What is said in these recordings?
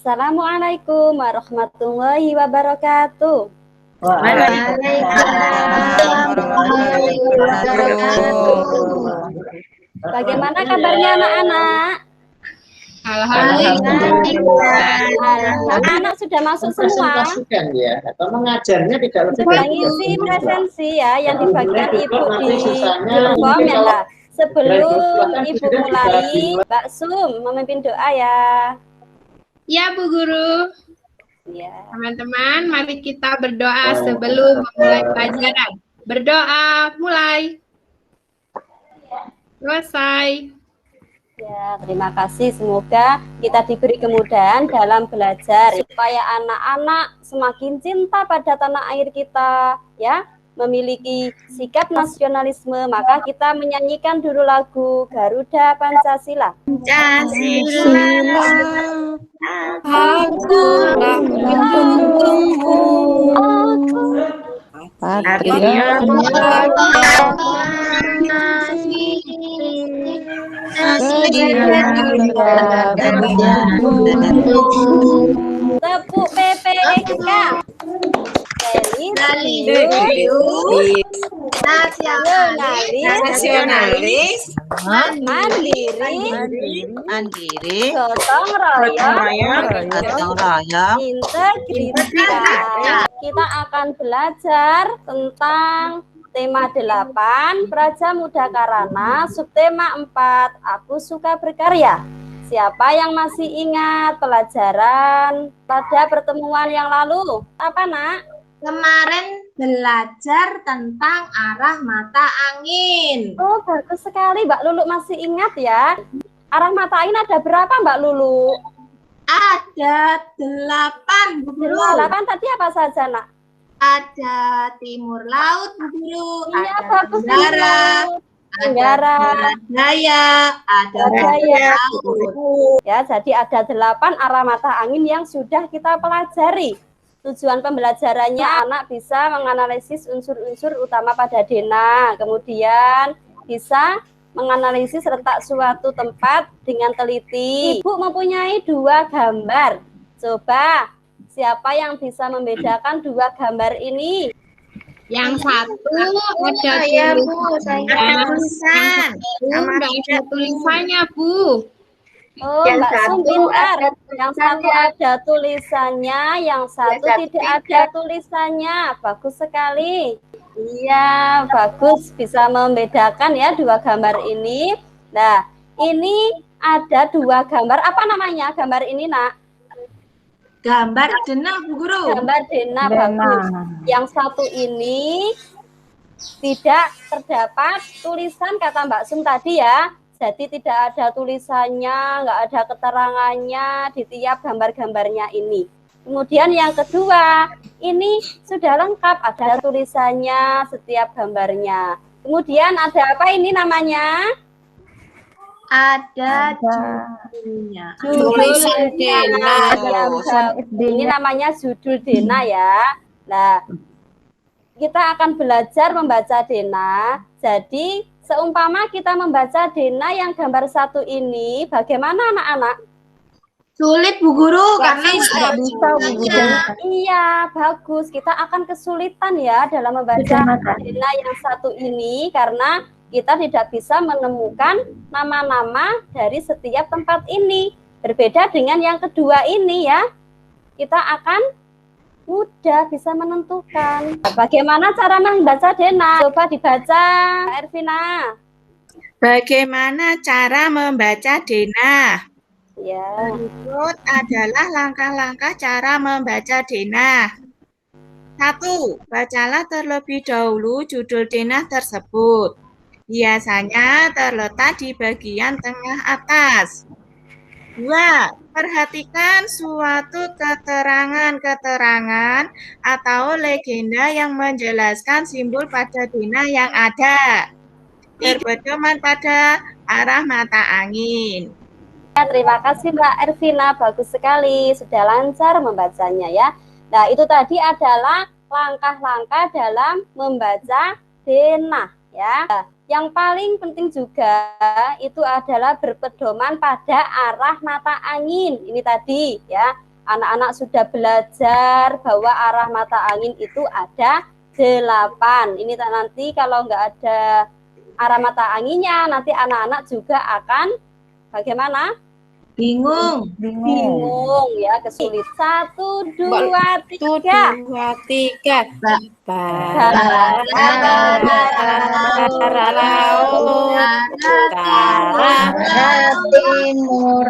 Assalamualaikum warahmatullahi wabarakatuh. Waalaikumsalam warahmatullahi wabarakatuh. Bagaimana kabarnya anak-anak? Alhamdulillah. Anak-anak sudah masuk semua. Ya, atau mengajarnya tidak lebih Sudah ngisi presensi ya yang dibagikan Ibu di form ya Mbak. Sebelum Ibu mulai, Mbak Sum memimpin doa ya. Ya Bu Guru. Ya. Teman-teman, mari kita berdoa sebelum memulai pelajaran. Berdoa, mulai. Selesai. Ya, terima kasih. Semoga kita diberi kemudahan dalam belajar supaya anak-anak semakin cinta pada tanah air kita, ya, memiliki sikap nasionalisme. Maka kita menyanyikan dulu lagu Garuda Pancasila. Aku mendukungmu. Patria Tepuk PPK. nasionalis, mandiri, gotong royong, integritas. Kita akan belajar tentang tema 8, Praja Muda Karana, subtema 4, Aku Suka Berkarya. Siapa yang masih ingat pelajaran pada pertemuan yang lalu? Apa, Nak? Kemarin belajar tentang arah mata angin. Oh, bagus sekali. Mbak Lulu masih ingat ya. Arah mata angin ada berapa, Mbak Lulu? Ada 8, Bu Guru. 8 tadi apa saja, Nak? Ada timur laut, Bu Guru. Iya, ada bagus. tenggara, ada daya, ada daya. laut. Ya, jadi ada 8 arah mata angin yang sudah kita pelajari. Tujuan pembelajarannya anak bisa menganalisis unsur-unsur utama pada denah, kemudian bisa menganalisis letak suatu tempat dengan teliti. Ibu mempunyai 2 gambar. Coba, siapa yang bisa membedakan 2 gambar ini? Yang satu ada tulisan. Ada tulisannya, Bu. Oh, Mbak Sum pintar. Yang satu ada tulisannya, yang satu tidak ada tulisannya. Bagus sekali. Iya, bagus. Bisa membedakan ya 2 gambar ini. Nah, ini ada 2 gambar. Apa namanya gambar ini, Nak? Gambar denah, Bu Guru. Gambar denah, bagus. Yang satu ini tidak terdapat tulisan kata Mbak Sum tadi ya. Jadi tidak ada tulisannya, nggak ada keterangannya di tiap gambar-gambarnya ini. Kemudian yang kedua, ini sudah lengkap, ada tulisannya setiap gambarnya. Kemudian ada apa ini namanya? Ada judulnya. Tulisan denah. Ini namanya judul denah ya. Nah, kita akan belajar membaca denah. Jadi seumpama kita membaca denah yang gambar 1 ini, bagaimana anak-anak? Sulit, Bu Guru, karena tidak bisa, Bu Guru. Iya, bagus. Kita akan kesulitan ya dalam membaca denah yang 1 ini karena kita tidak bisa menemukan nama-nama dari setiap tempat ini. Berbeda dengan yang kedua ini ya. Kita akan mudah bisa menentukan. Bagaimana cara membaca denah? Coba dibaca, Ervina. Bagaimana cara membaca denah? Ya. Berikut adalah langkah-langkah cara membaca denah. 1. Bacalah terlebih dahulu judul denah tersebut. Biasanya terletak di bagian tengah atas. 2. Perhatikan suatu keterangan-keterangan atau legenda yang menjelaskan simbol pada denah yang ada. Berpedoman pada arah mata angin. Ya, terima kasih Mbak Ervina, bagus sekali, sudah lancar membacanya ya. Nah, itu tadi adalah langkah-langkah dalam membaca denah ya. Yang paling penting juga itu adalah berpedoman pada arah mata angin. Ini tadi ya. Anak-anak sudah belajar bahwa arah mata angin itu ada 8. Ini nanti kalau nggak ada arah mata anginnya, nanti anak-anak juga akan bagaimana? Bingung. Bingung ya, kesulitan. 1, 2, 3. 2, 3. Barat, laut, utara, timur,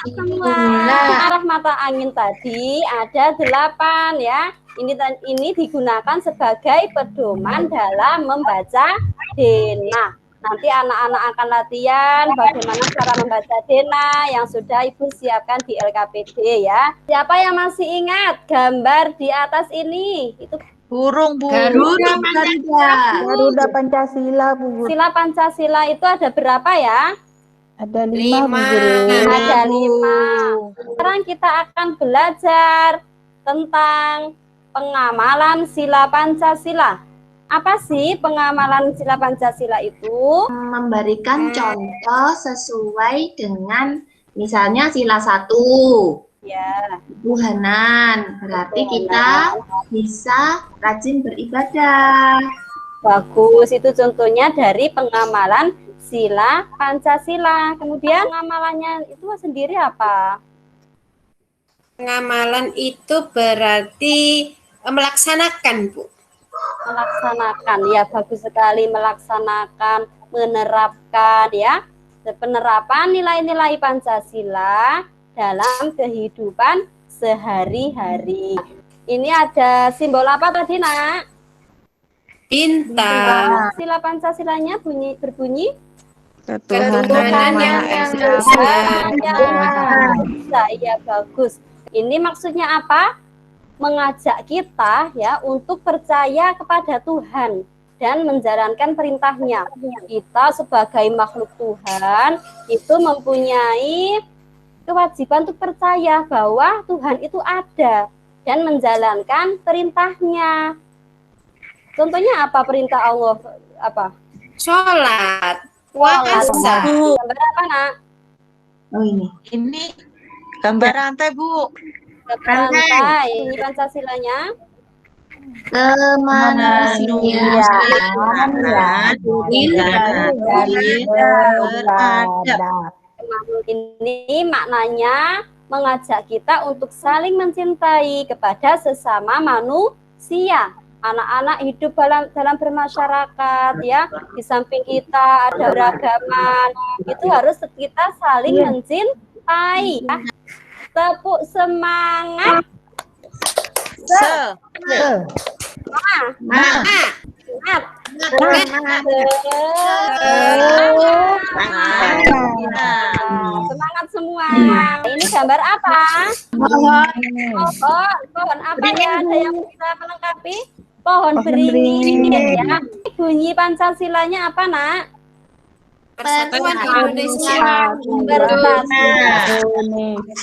semua arah mata angin tadi ada 8 ya. Ini digunakan sebagai pedoman dalam membaca denah. Nanti anak-anak akan latihan bagaimana cara membaca denah yang sudah Ibu siapkan di LKPD ya. Siapa yang masih ingat gambar di atas ini? Itu burung, Bu. Garuda Pancasila, Bu Guru. sila Pancasila itu ada berapa ya? Ada 5, Bu Guru. Ada 5. Sekarang kita akan belajar tentang pengamalan sila Pancasila. Apa sih pengamalan sila Pancasila itu? Memberikan contoh sesuai dengan misalnya sila 1. Ya, Tuhanan. Berarti kita bisa rajin beribadah. bagus. Itu contohnya dari pengamalan sila Pancasila. Kemudian pengamalannya itu sendiri apa? Pengamalan itu berarti melaksanakan, Bu. Melaksanakan, ya bagus sekali, melaksanakan, menerapkan ya. Penerapan nilai-nilai Pancasila dalam kehidupan sehari-hari. Ini ada simbol apa tadi, Nak? Bintang. Sila Pancasilanya berbunyi Ketuhanan yang esa. Iya, bagus. Ini maksudnya apa? Mengajak kita ya untuk percaya kepada Tuhan dan menjalankan perintahnya. Kita sebagai makhluk Tuhan itu mempunyai kewajiban untuk percaya bahwa Tuhan itu ada dan menjalankan perintahnya. Contohnya apa perintah Allah? Apa? Sholat, puasa. Gambar apa, Nak? Oh ini. Ini gambar rantai, Bu. Rantai. Ini Pancasilanya. Kemanusiaan beradab. Ini maknanya mengajak kita untuk saling mencintai kepada sesama manusia. Anak-anak hidup dalam bermasyarakat ya. Di samping kita ada beragaman. Itu harus kita saling mencintai. Ya. Tepuk semangat. Semangat semua. Ini gambar apa? Pohon apa ya? Ada yang bisa melengkapi? Pohon beringin ya. Bunyi Pancasilanya apa, Nak? Persatuan Indonesia.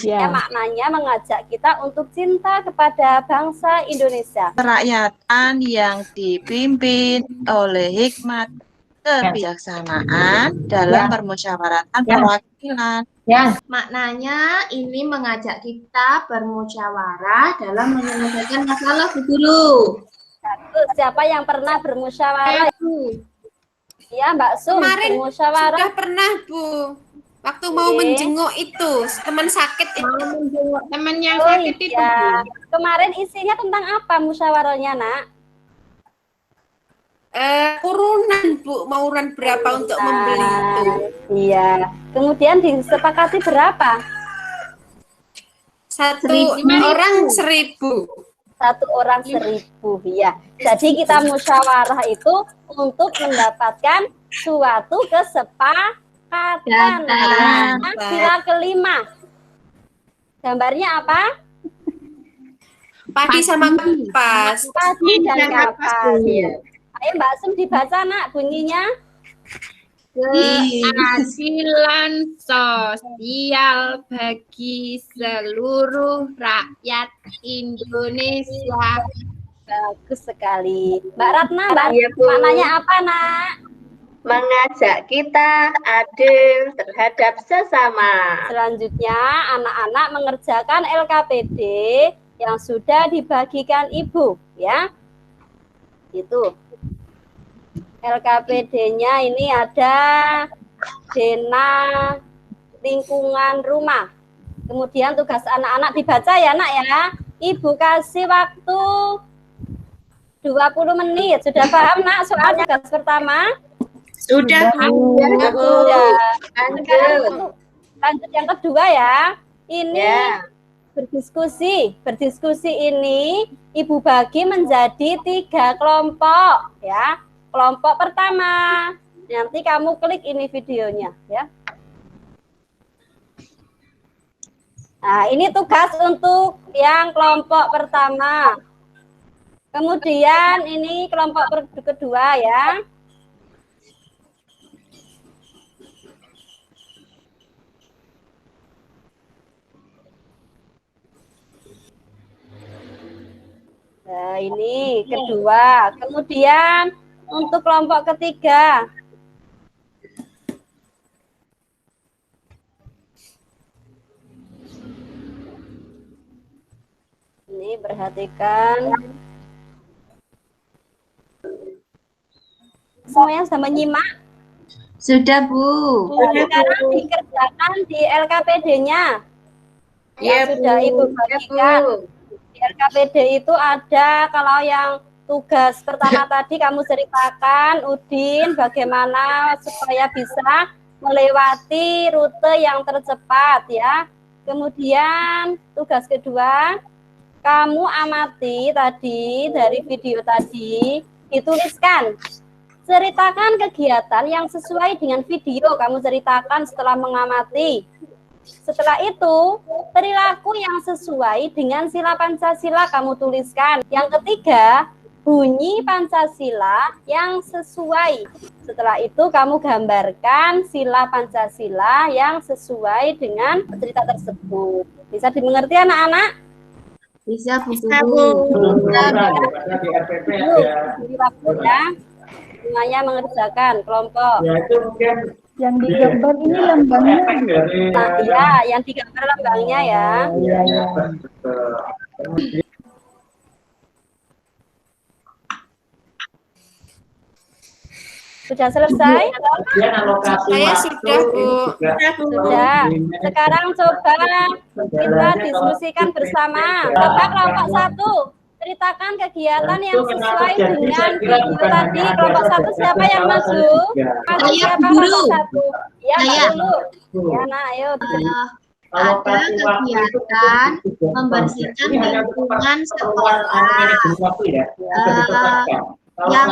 Ya, maknanya mengajak kita untuk cinta kepada bangsa Indonesia. Kerakyatan yang dipimpin oleh hikmat kebijaksanaan dalam permusyawaratan perwakilan. maknanya ini mengajak kita bermusyawarah dalam menyelesaikan masalah, Bu Guru. Siapa yang pernah bermusyawarah? Ya, Mbak Sum, Kemarin bermusyawarah. sudah pernah, Bu. Waktu mau menjenguk itu, teman sakit itu. Teman yang sakit itu. Ya. Kemarin isinya tentang apa musyawarahnya, Nak? Urunan, Bu. Mau urunan berapa untuk membeli itu? Iya. Kemudian disepakati berapa? Satu orang 1.000. 1 orang 1.000 ya. Jadi kita musyawarah itu untuk mendapatkan suatu kesepakatan. Sila kelima. Gambarnya apa? Padi sama kapas. Padi dan kapas. Ayo Mbak Sum dibaca, Nak, bunyinya. Keadilan sosial bagi seluruh rakyat Indonesia Bagus sekali. Mbak Ratna, Mbak, Iya, Bu. maknanya apa, Nak? Mengajak kita adil terhadap sesama. Selanjutnya, anak-anak mengerjakan LKPD yang sudah dibagikan Ibu, ya. Itu. LKPD-nya ini ada Dena lingkungan rumah. Kemudian tugas anak-anak dibaca ya, Nak ya. Ibu kasih waktu 20 menit. Sudah paham, Nak, soalnya tugas pertama? Sudah, Bu. Sudah. Lanjut. Lanjut yang kedua ya. Ini Ya. berdiskusi. Berdiskusi ini Ibu bagi menjadi 3 kelompok ya. Kelompok pertama. Nanti kamu klik ini videonya ya. Nah, ini tugas untuk yang kelompok pertama. Kemudian ini kelompok kedua ya. Nah, ini kedua. Kemudian untuk kelompok ketiga. Ini perhatikan. Semuanya sudah menyimak. Sudah, Bu. Sekarang dikerjakan di LKPD-nya. Iya, Yang sudah Bu. Ibu bagikan. Di LKPD itu ada, kalau yang tugas pertama tadi kamu ceritakan, Udin, bagaimana supaya bisa melewati rute yang tercepat ya. Kemudian tugas kedua, kamu amati tadi dari video tadi, dituliskan. Ceritakan kegiatan yang sesuai dengan video kamu ceritakan setelah mengamati. Setelah itu, perilaku yang sesuai dengan sila Pancasila kamu tuliskan. Yang ketiga, bunyi Pancasila yang sesuai. Setelah itu, kamu gambarkan sila Pancasila yang sesuai dengan cerita tersebut. Bisa dimengerti anak-anak? Bisa, Bu. Di RPP ada. Jadi waktu ya, semuanya mengerjakan kelompok. Ya itu mungkin Yang digambar ini lambangnya. efek dari Nah, ya, yang digambar lambangnya ya. Iya, iya. Kemudian Sudah selesai? kemudian alokasi Saya waktu sudah, Bu. ini juga Sudah. Sekarang coba kita diskusikan bersama. Coba kelompok 1, ceritakan kegiatan yang sesuai dengan video tadi. Kelompok 1 siapa yang maju? Maju siapa kelompok 1? Ya, Mbak Lulu. Ya, nah, ayo. Ada kegiatan membersihkan lingkungan sekolah. Yang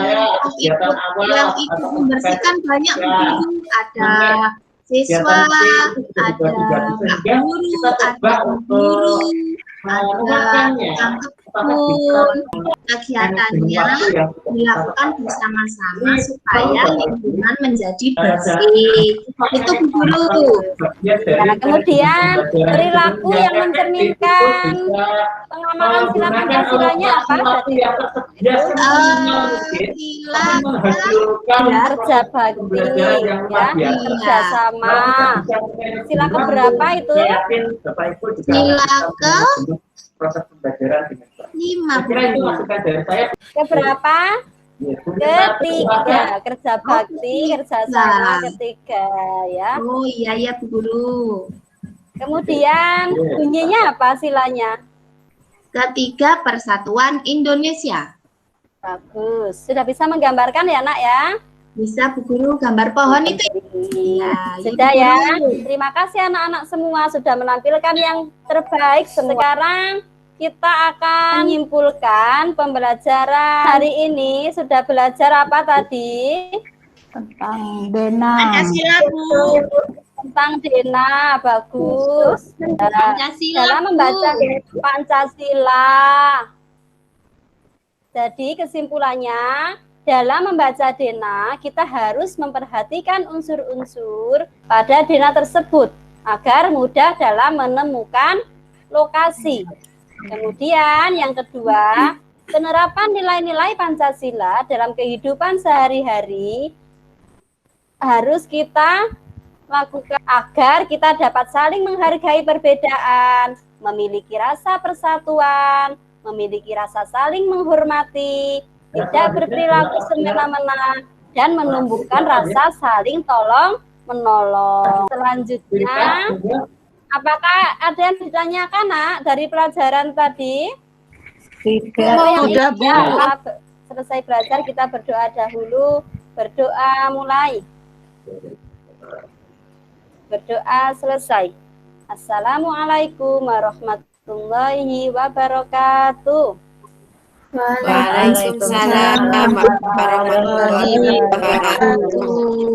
ikut membersihkan banyak guru, ada siswa, ada guru, ada guru, ada yang kebun. Kegiatannya dilakukan bersama-sama supaya lingkungan menjadi bersih. Itu Bu Guru. Nah, kemudian perilaku yang mencerminkan pengamalan sila Pancasilanya apa? Sila Kerja bakti, ya, kerjasama. Sila keberapa itu? Sila ke proses pembelajaran dengan baik. 5. Saya kira itu masukan dari saya. Keberapa? Ya, Ketiga, kerja bakti, kerjasama ketiga, ya. Oh iya ya Bu Guru. Kemudian bunyinya apa silanya? Ketiga, Persatuan Indonesia. Bagus. Sudah bisa menggambarkan ya, Nak ya? Bisa Bu Guru gambar pohon itu. Sudah ya. Terima kasih anak-anak semua sudah menampilkan yang terbaik. Sekarang kita akan menyimpulkan pembelajaran hari ini. Sudah belajar apa tadi? Tentang Dena. Pancasila, Bu. Tentang Dena, bagus. Dalam membaca Pancasila. Jadi kesimpulannya, dalam membaca Dena, kita harus memperhatikan unsur-unsur pada Dena tersebut agar mudah dalam menemukan lokasi. Kemudian yang kedua, penerapan nilai-nilai Pancasila dalam kehidupan sehari-hari harus kita lakukan agar kita dapat saling menghargai perbedaan, memiliki rasa persatuan, memiliki rasa saling menghormati, tidak berperilaku semena-mena, dan menumbuhkan rasa saling tolong-menolong. Selanjutnya, apakah ada yang ditanyakan, Nak, dari pelajaran tadi? Tidak. Sudah, Bu. Ya, selesai belajar, kita berdoa dahulu. Berdoa mulai. Berdoa selesai. Assalamualaikum warahmatullahi wabarakatuh. Waalaikumsalam warahmatullahi wabarakatuh.